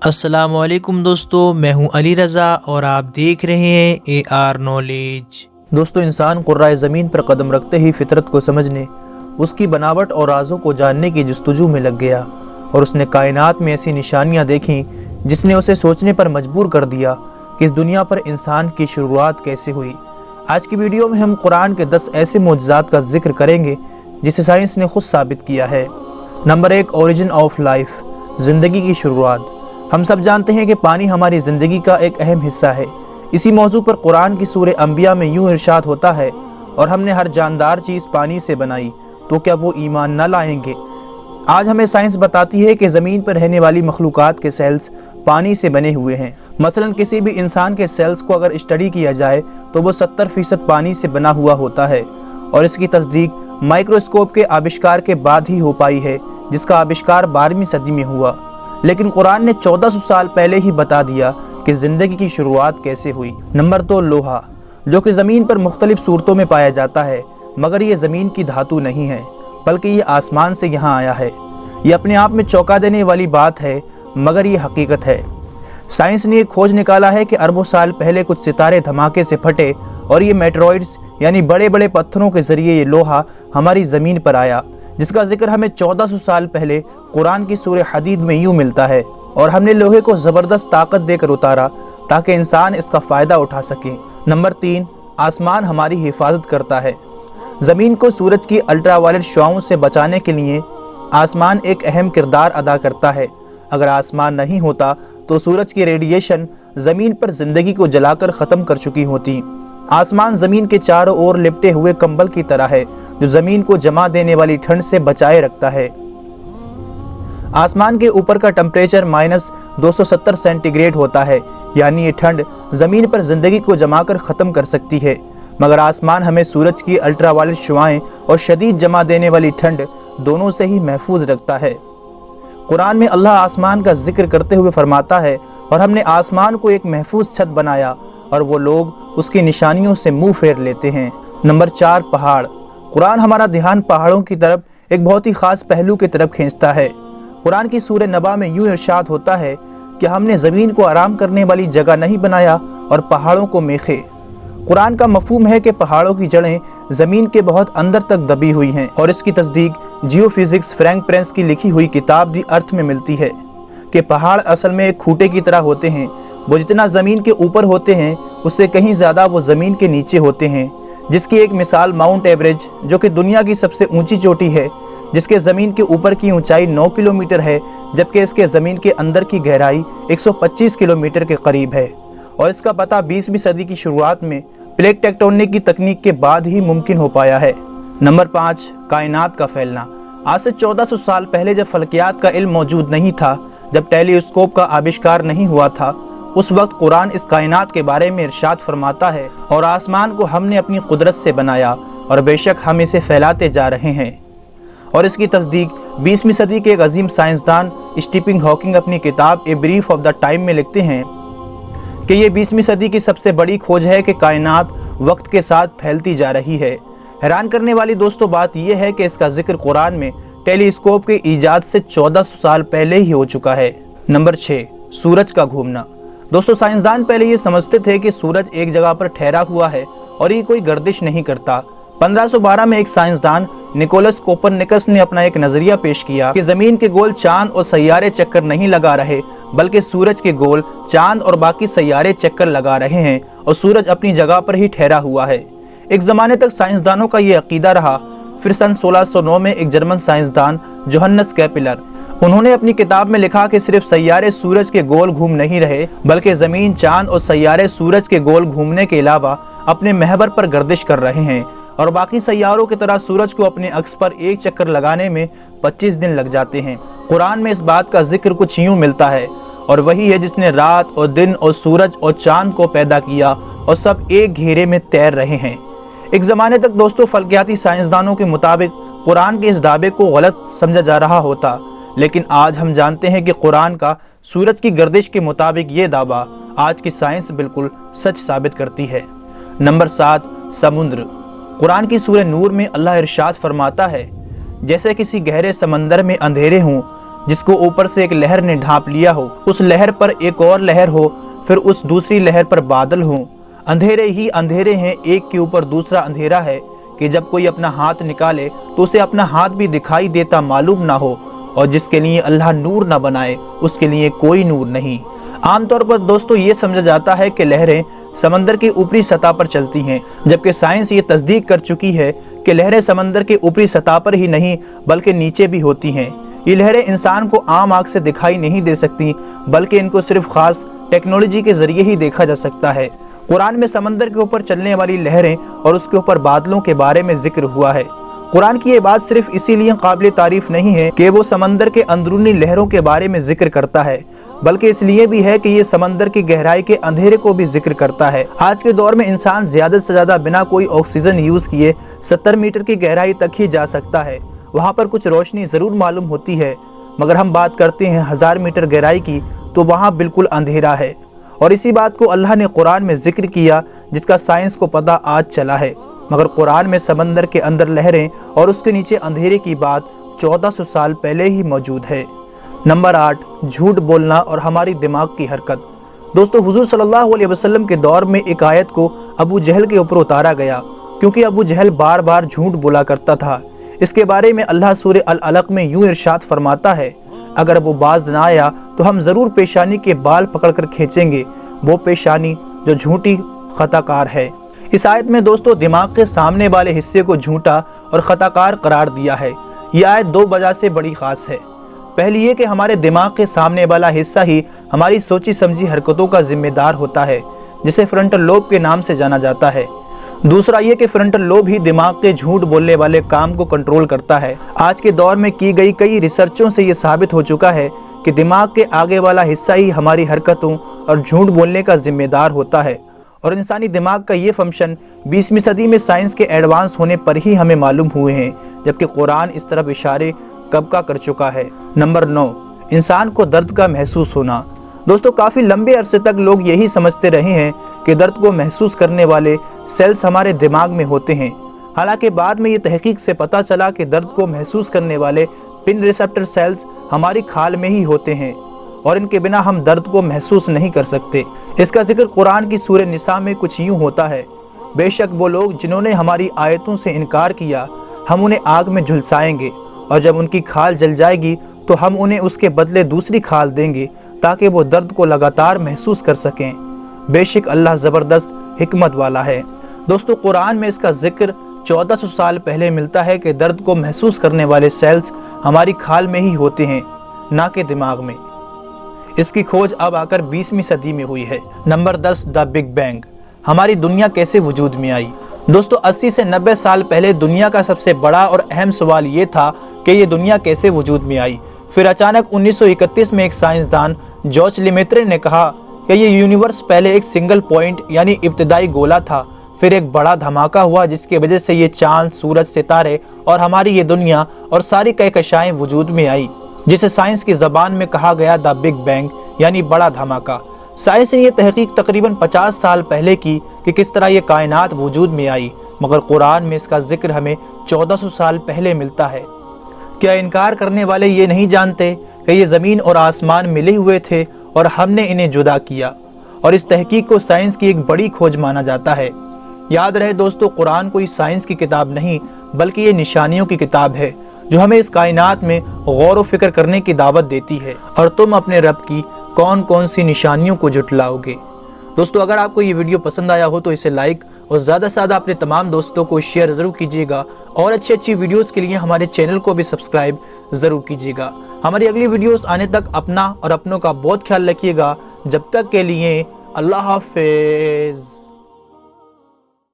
السلام علیکم دوستو، میں ہوں علی رضا اور آپ دیکھ رہے ہیں اے آر نالج۔ دوستو، انسان قرۂ زمین پر قدم رکھتے ہی فطرت کو سمجھنے، اس کی بناوٹ اور رازوں کو جاننے کی جستجو میں لگ گیا، اور اس نے کائنات میں ایسی نشانیاں دیکھیں جس نے اسے سوچنے پر مجبور کر دیا کہ اس دنیا پر انسان کی شروعات کیسے ہوئی۔ آج کی ویڈیو میں ہم قرآن کے 10 ایسے معجزات کا ذکر کریں گے جسے سائنس نے خود ثابت کیا ہے۔ نمبر 1، اوریجن آف لائف، زندگی کی شروعات۔ ہم سب جانتے ہیں کہ پانی ہماری زندگی کا ایک اہم حصہ ہے۔ اسی موضوع پر قرآن کی سورہ انبیاء میں یوں ارشاد ہوتا ہے، اور ہم نے ہر جاندار چیز پانی سے بنائی، تو کیا وہ ایمان نہ لائیں گے؟ آج ہمیں سائنس بتاتی ہے کہ زمین پر رہنے والی مخلوقات کے سیلز پانی سے بنے ہوئے ہیں۔ مثلا کسی بھی انسان کے سیلز کو اگر اسٹڈی کیا جائے تو وہ 70% پانی سے بنا ہوا ہوتا ہے، اور اس کی تصدیق مائکروسکوپ کے آوشکار کے بعد ہی ہو پائی ہے، جس کا آوشکار 12ویں صدی میں ہوا۔ لیکن قرآن نے 1400 سال پہلے ہی بتا دیا کہ زندگی کی شروعات کیسے ہوئی۔ نمبر 2، لوہا، جو کہ زمین پر مختلف صورتوں میں پایا جاتا ہے، مگر یہ زمین کی دھاتو نہیں ہے، بلکہ یہ آسمان سے یہاں آیا ہے۔ یہ اپنے آپ میں چونکا دینے والی بات ہے، مگر یہ حقیقت ہے۔ سائنس نے ایک کھوج نکالا ہے کہ اربوں سال پہلے کچھ ستارے دھماکے سے پھٹے، اور یہ میٹروئڈز یعنی بڑے بڑے پتھروں کے ذریعے یہ لوہا ہماری زمین پر آیا، جس کا ذکر ہمیں 1400 سال پہلے قرآن کی سورہ حدید میں یوں ملتا ہے، اور ہم نے لوہے کو زبردست طاقت دے کر اتارا تاکہ انسان اس کا فائدہ اٹھا سکے۔ نمبر 3، آسمان ہماری حفاظت کرتا ہے۔ زمین کو سورج کی الٹرا وائلٹ شعاؤں سے بچانے کے لیے آسمان ایک اہم کردار ادا کرتا ہے۔ اگر آسمان نہیں ہوتا تو سورج کی ریڈیشن زمین پر زندگی کو جلا کر ختم کر چکی ہوتی۔ آسمان زمین کے چاروں اور لپٹے ہوئے کمبل کی طرح ہے، جو زمین کو جما دینے والی ٹھنڈ سے بچائے رکھتا ہے۔ آسمان کے اوپر کا ٹمپریچر -270 سینٹی گریڈ ہوتا ہے، یعنی یہ ٹھنڈ زمین پر زندگی کو جما کر ختم کر سکتی ہے، مگر آسمان ہمیں سورج کی الٹرا وائلٹ شعاعیں اور شدید جما دینے والی ٹھنڈ دونوں سے ہی محفوظ رکھتا ہے۔ قرآن میں اللہ آسمان کا ذکر کرتے ہوئے فرماتا ہے، اور ہم نے آسمان کو ایک محفوظ چھت بنایا، اور وہ لوگ اس کی نشانیوں سے منہ پھیر لیتے ہیں۔ نمبر 4، پہاڑ۔ قرآن ہمارا دھیان پہاڑوں کی طرف ایک بہت ہی خاص پہلو کی طرف کھینچتا ہے۔ قرآن کی سورہ نبا میں یوں ارشاد ہوتا ہے کہ ہم نے زمین کو آرام کرنے والی جگہ نہیں بنایا اور پہاڑوں کو میخے۔ قرآن کا مفہوم ہے کہ پہاڑوں کی جڑیں زمین کے بہت اندر تک دبی ہوئی ہیں، اور اس کی تصدیق جیو فزکس فرینک پرنس کی لکھی ہوئی کتاب دی ارتھ میں ملتی ہے کہ پہاڑ اصل میں ایک کھوٹے کی طرح ہوتے ہیں۔ وہ جتنا زمین کے اوپر ہوتے ہیں اس سے کہیں زیادہ وہ زمین کے نیچے ہوتے ہیں، جس کی ایک مثال ماؤنٹ ایوریج، جو کہ دنیا کی سب سے اونچی چوٹی ہے، جس کے زمین کے اوپر کی اونچائی 9 کلومیٹر ہے، جبکہ اس کے زمین کے اندر کی گہرائی 125 کلومیٹر کے قریب ہے، اور اس کا پتہ 20ویں صدی کی شروعات میں پلیٹ ٹیکٹونک کی تکنیک کے بعد ہی ممکن ہو پایا ہے۔ نمبر 5، کائنات کا پھیلنا۔ آج سے 1400 سال پہلے جب فلکیات کا علم موجود نہیں تھا، جب ٹیلی اسکوپ کا آوشکار نہیں ہوا تھا، اس وقت قرآن اس کائنات کے بارے میں ارشاد فرماتا ہے، اور آسمان کو ہم نے اپنی قدرت سے بنایا، اور بے شک ہم اسے پھیلاتے جا رہے ہیں۔ اور اس کی تصدیق 20ویں صدی کے ایک عظیم سائنسدان اسٹیپن ہاکنگ اپنی کتاب a brief of the time میں لکھتے ہیں کہ یہ 20ویں صدی کی سب سے بڑی کھوج ہے کہ کائنات وقت کے ساتھ پھیلتی جا رہی ہے۔ حیران کرنے والی دوستو بات یہ ہے کہ اس کا ذکر قرآن میں ٹیلی اسکوپ کے ایجاد سے 1400 سال پہلے ہی ہو چکا ہے۔ نمبر 6، سورج کا گھومنا۔ دوستو، سائنسدان پہلے یہ سمجھتے تھے کہ سورج ایک جگہ پر ٹھہرا ہوا ہے اور یہ کوئی گردش نہیں کرتا۔ 1512 میں ایک سائنسدان نکولس کوپرنیکس نے اپنا ایک نظریہ پیش کیا کہ زمین کے گول چاند اور سیارے چکر نہیں لگا رہے، بلکہ سورج کے گول چاند اور باقی سیارے چکر لگا رہے ہیں، اور سورج اپنی جگہ پر ہی ٹھہرا ہوا ہے۔ ایک زمانے تک سائنسدانوں کا یہ عقیدہ رہا، پھر سن 1609 میں ایک جرمن سائنسدان جوہنس کیپلر، انہوں نے اپنی کتاب میں لکھا کہ صرف سیارے سورج کے گول گھوم نہیں رہے، بلکہ زمین، چاند اور سیارے سورج کے گول گھومنے کے علاوہ اپنے محور پر گردش کر رہے ہیں، اور باقی سیاروں کی طرح سورج کو اپنے اکس پر ایک چکر لگانے میں 25 دن لگ جاتے ہیں۔ قرآن میں اس بات کا ذکر کچھ یوں ملتا ہے، اور وہی ہے جس نے رات اور دن اور سورج اور چاند کو پیدا کیا، اور سب ایک گھیرے میں تیر رہے ہیں۔ ایک زمانے تک دوستو فلکیاتی سائنسدانوں کے مطابق قرآن کے اس دعوے کو غلط سمجھا جا رہا ہوتا، لیکن آج ہم جانتے ہیں کہ قرآن کا سورج کی گردش کے مطابق یہ دعویٰ آج کی سائنس بالکل سچ ثابت کرتی ہے۔ نمبر 7، سمندر۔ قرآن کی سورہ نور میں اللہ ارشاد فرماتا ہے، جیسے کسی گہرے سمندر میں اندھیرے ہوں جس کو اوپر سے ایک لہر نے ڈھانپ لیا ہو، اس لہر پر ایک اور لہر ہو، پھر اس دوسری لہر پر بادل ہوں، اندھیرے ہی اندھیرے ہیں، ایک کے اوپر دوسرا اندھیرا ہے کہ جب کوئی اپنا ہاتھ نکالے تو اسے اپنا ہاتھ بھی دکھائی دیتا معلوم نہ ہو، اور جس کے لیے اللہ نور نہ بنائے اس کے لیے کوئی نور نہیں۔ عام طور پر دوستو یہ سمجھا جاتا ہے کہ لہریں سمندر کی اوپری سطح پر چلتی ہیں، جبکہ سائنس یہ تصدیق کر چکی ہے کہ لہریں سمندر کی اوپری سطح پر ہی نہیں بلکہ نیچے بھی ہوتی ہیں۔ یہ لہریں انسان کو عام آنکھ سے دکھائی نہیں دے سکتی، بلکہ ان کو صرف خاص ٹیکنالوجی کے ذریعے ہی دیکھا جا سکتا ہے۔ قرآن میں سمندر کے اوپر چلنے والی لہریں اور اس کے اوپر بادلوں کے بارے میں ذکر ہوا ہے۔ قرآن کی یہ بات صرف اسی لیے قابل تعریف نہیں ہے کہ وہ سمندر کے اندرونی لہروں کے بارے میں ذکر کرتا ہے، بلکہ اس لیے بھی ہے کہ یہ سمندر کی گہرائی کے اندھیرے کو بھی ذکر کرتا ہے۔ آج کے دور میں انسان زیادہ سے زیادہ بنا کوئی آکسیجن یوز کیے 70 میٹر کی گہرائی تک ہی جا سکتا ہے۔ وہاں پر کچھ روشنی ضرور معلوم ہوتی ہے، مگر ہم بات کرتے ہیں 1000 میٹر گہرائی کی تو وہاں بالکل اندھیرا ہے، اور اسی بات کو اللہ نے قرآن میں ذکر کیا جس کا سائنس کو پتہ آج چلا ہے۔ مگر قرآن میں سمندر کے اندر لہریں اور اس کے نیچے اندھیرے کی بات 1400 سال پہلے ہی موجود ہے۔ نمبر 8، جھوٹ بولنا اور ہماری دماغ کی حرکت۔ دوستو حضور صلی اللہ علیہ وسلم کے دور میں ایک آیت کو ابو جہل کے اوپر اتارا گیا، کیونکہ ابو جہل بار بار جھوٹ بولا کرتا تھا۔ اس کے بارے میں اللہ سورہ العلق میں یوں ارشاد فرماتا ہے، اگر وہ باز نہ آیا تو ہم ضرور پیشانی کے بال پکڑ کر کھینچیں گے، وہ پیشانی جو جھوٹی خطا کار ہے۔ اس آیت میں دوستو دماغ کے سامنے والے حصے کو جھوٹا اور خطا کار قرار دیا ہے۔ یہ آیت دو وجہ سے بڑی خاص ہے۔ پہلی یہ کہ ہمارے دماغ کے سامنے والا حصہ ہی ہماری سوچی سمجھی حرکتوں کا ذمہ دار ہوتا ہے، جسے فرنٹل لوب کے نام سے جانا جاتا ہے۔ دوسرا یہ کہ فرنٹل لوب ہی دماغ کے جھوٹ بولنے والے کام کو کنٹرول کرتا ہے۔ آج کے دور میں کی گئی کئی ریسرچوں سے یہ ثابت ہو چکا ہے کہ دماغ کے آگے والا حصہ ہی ہماری حرکتوں اور جھوٹ بولنے کا ذمہ دار ہوتا ہے، اور انسانی دماغ کا یہ فنکشن 20ویں صدی میں سائنس کے ایڈوانس ہونے پر ہی ہمیں معلوم ہوئے ہیں، جبکہ قرآن اس طرف اشارے کب کا کر چکا ہے۔ نمبر 9، انسان کو درد کا محسوس ہونا۔ دوستو کافی لمبے عرصے تک لوگ یہی سمجھتے رہے ہیں کہ درد کو محسوس کرنے والے سیلز ہمارے دماغ میں ہوتے ہیں، حالانکہ بعد میں یہ تحقیق سے پتہ چلا کہ درد کو محسوس کرنے والے پن ریسپٹر سیلز ہماری کھال میں ہی ہوتے ہیں، اور ان کے بنا ہم درد کو محسوس نہیں کر سکتے۔ اس کا ذکر قرآن کی سورہ نساء میں کچھ یوں ہوتا ہے، بے شک وہ لوگ جنہوں نے ہماری آیتوں سے انکار کیا ہم انہیں آگ میں جھلسائیں گے، اور جب ان کی کھال جل جائے گی تو ہم انہیں اس کے بدلے دوسری کھال دیں گے تاکہ وہ درد کو لگاتار محسوس کر سکیں۔ بے شک اللہ زبردست حکمت والا ہے۔ دوستو قرآن میں اس کا ذکر 1400 سال پہلے ملتا ہے کہ درد کو محسوس کرنے والے سیلز ہماری کھال میں ہی ہوتے ہیں، نہ کہ دماغ میں۔ اس کی کھوج اب آ کر 20ویں صدی میں ہوئی ہے۔ Number 10، the big bang. ہماری دنیا کیسے وجود میں آئی؟ دوستو 80 سے 90 سال پہلے دنیا کا سب سے بڑا اور اہم سوال یہ تھا کہ یہ دنیا کیسے وجود میں آئی۔ پھر اچانک 1931 میں ایک سائنسدان جارج لیمیترے نے کہا کہ یہ یونیورس پہلے ایک سنگل پوائنٹ یعنی ابتدائی گولا تھا، پھر ایک بڑا دھماکہ ہوا جس کی وجہ سے یہ چاند، سورج، ستارے اور ہماری یہ دنیا اور ساری کہکشائیں وجود میں آئی، جسے سائنس کی زبان میں کہا گیا دا بگ بینگ یعنی بڑا دھماکہ۔ سائنس نے یہ تحقیق تقریباً 50 سال پہلے کی کہ کس طرح یہ کائنات وجود میں آئی، مگر قرآن میں اس کا ذکر ہمیں 1400 سال پہلے ملتا ہے۔ کیا انکار کرنے والے یہ نہیں جانتے کہ یہ زمین اور آسمان ملے ہوئے تھے اور ہم نے انہیں جدا کیا؟ اور اس تحقیق کو سائنس کی ایک بڑی کھوج مانا جاتا ہے۔ یاد رہے دوستو قرآن کوئی سائنس کی کتاب نہیں بلکہ یہ نشانیوں کی کتاب ہے جو ہمیں اس کائنات میں غور و فکر کرنے کی دعوت دیتی ہے، اور تم اپنے رب کی کون کون سی نشانیوں کو جھٹلاؤ گے۔ دوستو اگر آپ کو یہ ویڈیو پسند آیا ہو تو اسے لائک اور زیادہ سے زیادہ اپنے تمام دوستوں کو شیئر ضرور کیجیے گا، اور اچھی ویڈیوز کے لیے ہمارے چینل کو بھی سبسکرائب ضرور کیجیے گا۔ ہماری اگلی ویڈیوز آنے تک اپنا اور اپنوں کا بہت خیال رکھیے گا۔ جب تک کے لیے اللہ حافظ۔